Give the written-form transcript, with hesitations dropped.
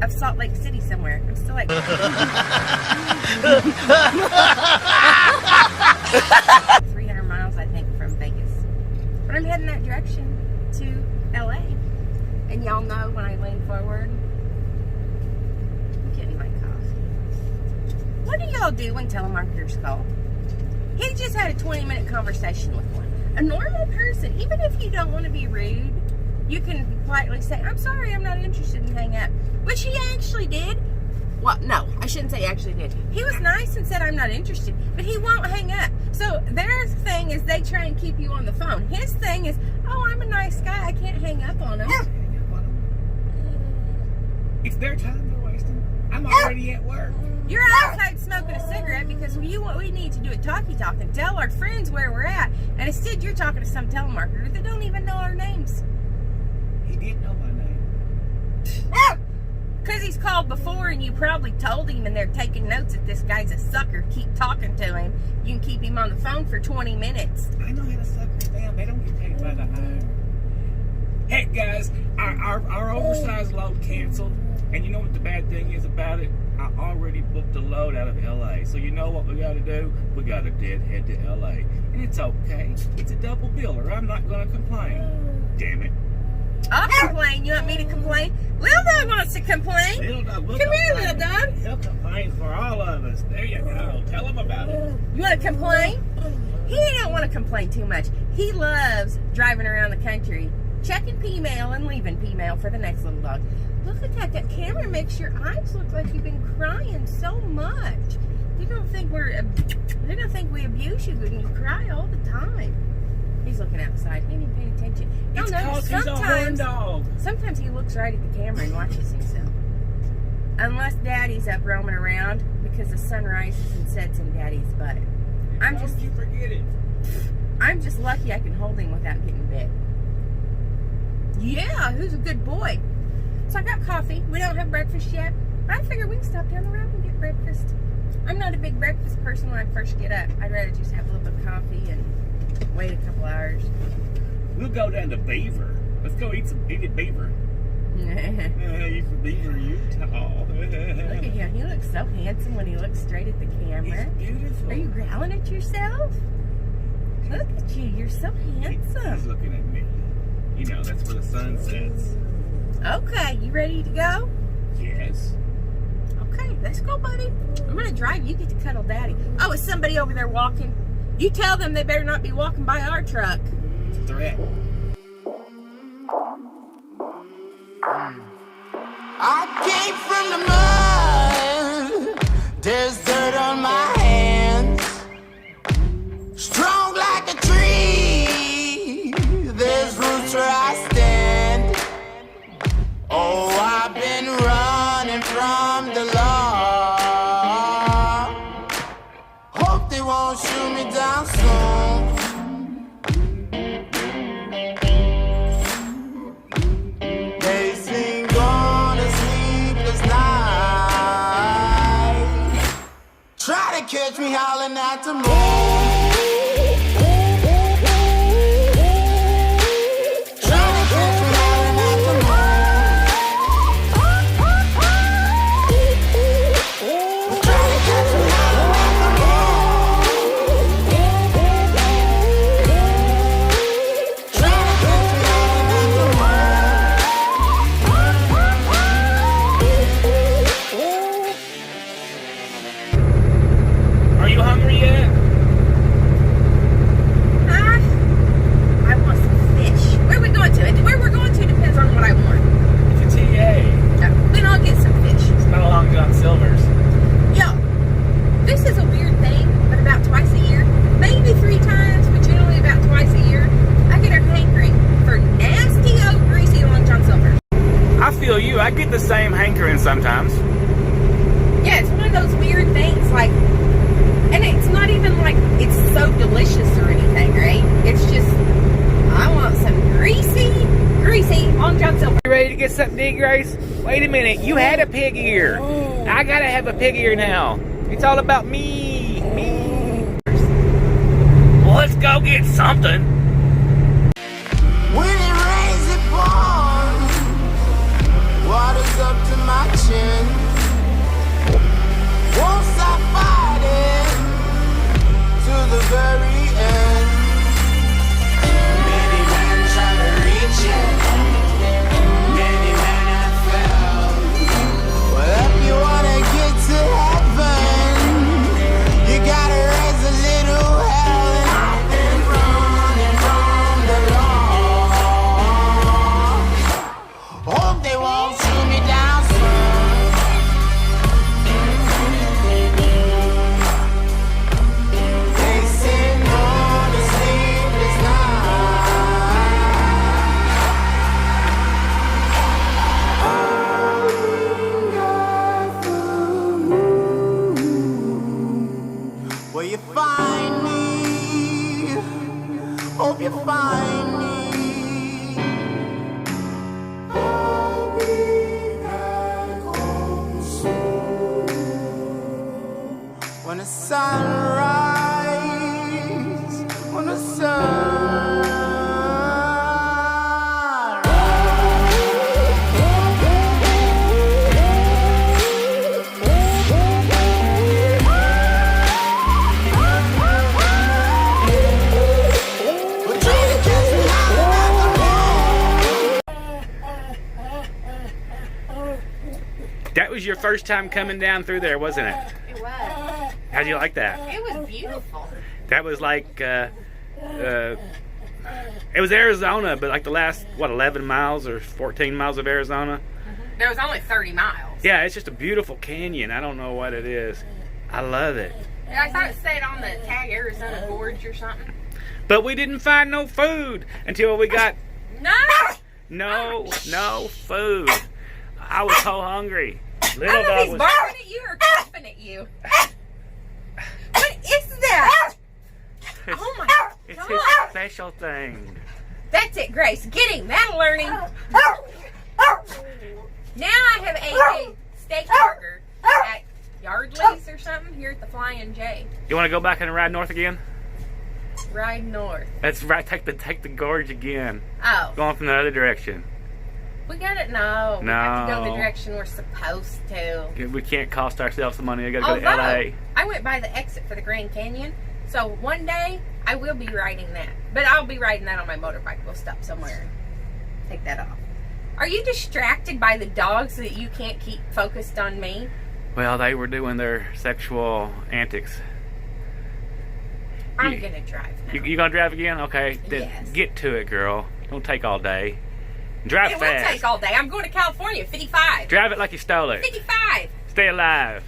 of Salt Lake City somewhere. I'm still like 300 miles, I think, from Vegas. But I'm heading that direction to LA. And y'all know when I lean forward, I'm getting my coffee. What do y'all do when telemarketers call? He just had a 20-minute conversation with one. A normal person, even if you don't want to be rude, you can politely say, I'm sorry, I'm not interested, and hang up. Which he actually did. Well, no, I shouldn't say actually did. He was nice and said, I'm not interested, but he won't hang up. So their thing is they try and keep you on the phone. His thing is, oh, I'm a nice guy, I can't hang up on him. It's their time they're wasting. I'm already at work. You're outside smoking a cigarette because what we need to do is talk and tell our friends where we're at. And instead, you're talking to some telemarketer that don't even know our names. He did know my name. Because he's called before and you probably told him and they're taking notes that this guy's a sucker. Keep talking to him. You can keep him on the phone for 20 minutes. I know how to sucker them. They don't get paid by the hour. Heck, guys, our oversized load canceled. And you know what the bad thing is about it? I already booked a load out of LA. So you know what we got to do? We got to head to LA. And it's okay. It's a double biller. I'm not going to complain. Damn it. I'll complain. You want me to complain? Lil Dog wants to complain. Lil Dog will Come here, complain. Lil Dog. He'll complain for all of us. There you go. Tell him about it. You want to complain? He don't want to complain too much. He loves driving around the country, checking P-mail and leaving P-mail for the next little dog. Look at that. That camera makes your eyes look like you've been crying so much. They're gonna think we abuse you when you cry all the time. He's looking outside. He ain't even paying attention. It's cause he's a horn dog. Sometimes he looks right at the camera and watches himself. Unless Daddy's up roaming around because the sun rises and sets in Daddy's butt. You forget it. I'm just lucky I can hold him without getting bit. Yeah, who's a good boy? So I got coffee. We don't have breakfast yet. I figured we can stop down the road and get breakfast. I'm not a big breakfast person when I first get up. I'd rather just have a little bit of coffee and wait a couple hours. We'll go down to Beaver. Let's go eat at Beaver. You from Beaver, Utah. Look at him. He looks so handsome when he looks straight at the camera. He's beautiful. Are you growling at yourself? Look at you. You're so handsome. He's looking at me. You know, that's where the sun sets. Okay, you ready to go? Yes. Okay, let's go, buddy. I'm going to drive. You get to cuddle Daddy. Oh, is somebody over there walking? You tell them they better not be walking by our truck. It's a threat. I came from the mud. There's dirt on my hands. Strong like a tree. There's roots where I stand. Oh, I've been running from the law. Hope they won't shoot me down soon. They sing on a sleepless night. Try to catch me howling at the moon. Are you hungry yet? I want some fish. Where are we going to? Where we're going to depends on what I want. It's a TA. Then I'll get some fish. It's not along John Silver's. Yo, this is a weird thing, but about twice a year, maybe 3 times, but generally about twice a year, I get a hankering for nasty old greasy Long John Silver. I feel you. I get the same hankering sometimes. Yeah, it's one of those weird things, like, and it's not even like it's so delicious or anything, right? It's just, I want some greasy Long John Silver. You ready to get something to eat, Grace? Wait a minute. You had a pig ear. I gotta have a pig ear now. It's all about me. Well, let's go get something. When it rains, it pours. Water's up to my marching. Won't stop fighting to the very end. Many men try to reach it. Many men have failed. Well, if you wanna get to heaven, you gotta raise a little hell. And I've been running from the law. Hope they won't shoot me down soon. They say no to sleepless nights. Will you find me? Hope you find me. I'll be back home soon. When the sunrise, when the That was your first time coming down through there, wasn't it? It was. How'd you like that? It was beautiful. That was like, it was Arizona, but like the last, 11 miles or 14 miles of Arizona? There was only 30 miles. Yeah, it's just a beautiful canyon. I don't know what it is. I love it. And I thought it said on the tag Arizona Gorge or something. But we didn't find no food until we got No! no food. I was so hungry. I Little don't know dog if he's was. barking at you or coughing at you. What is that? Oh my It's God. his special thing. That's it, Grace. Get him. That'll learn him. Now I have ate a steak burger at Yardley's or something here at the Flying J. You want to go back and ride north again? Ride north. That's right. Take the gorge again. Oh. Going from the other direction. We got it. No. We have to go the No. direction we're supposed to. We can't cost ourselves the money. I gotta go to LA. I went by the exit for the Grand Canyon. So one day I will be riding that. But I'll be riding that on my motorbike. We'll stop somewhere and take that off. Are you distracted by the dogs so that you can't keep focused on me? Well, they were doing their sexual antics. I'm going to drive now. You gonna drive again? Okay. Then Yes. get to it, girl. Don't take all day. Drive It fast. will take all day. I'm going to California, 55. Drive it like you stole it. 55. Stay alive.